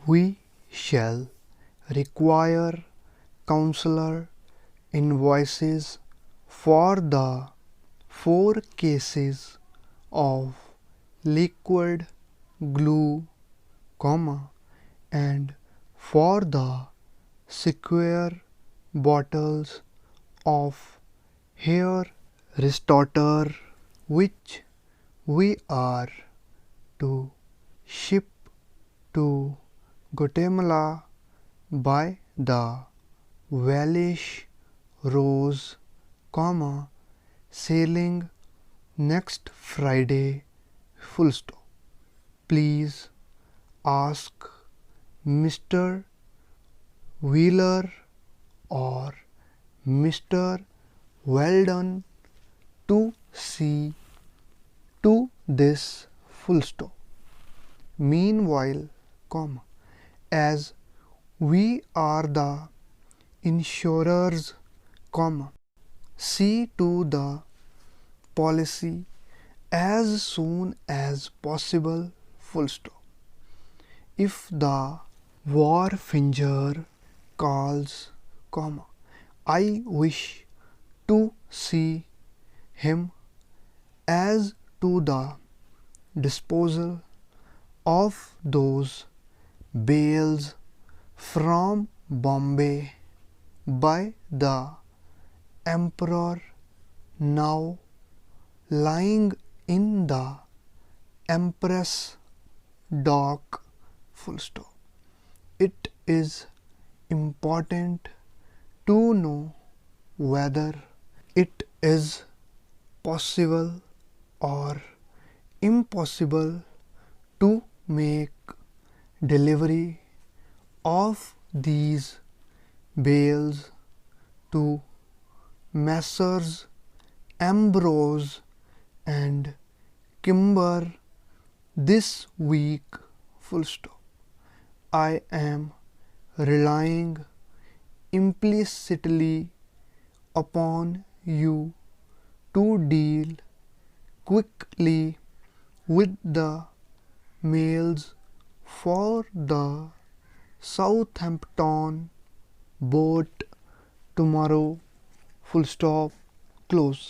We shall require counselor invoices for the 4 cases of liquid glue, and for the square bottles of hair restorer which we are to ship to Guatemala by the Valish Rose, sailing next Friday, Please ask Mr. Wheeler or Mr. Weldon to see to this, Meanwhile, as we are the insurers, see to the policy as soon as possible, If the wharfinger calls, I wish to see him as to the disposal of those bales from Bombay by the Emperor now lying in the Empress dock, It is important to know whether it is possible or impossible to make delivery of these bales to Messrs. Ambrose and Kimber this week, I am relying implicitly upon you to deal quickly with the mails for the Southampton boat tomorrow, close.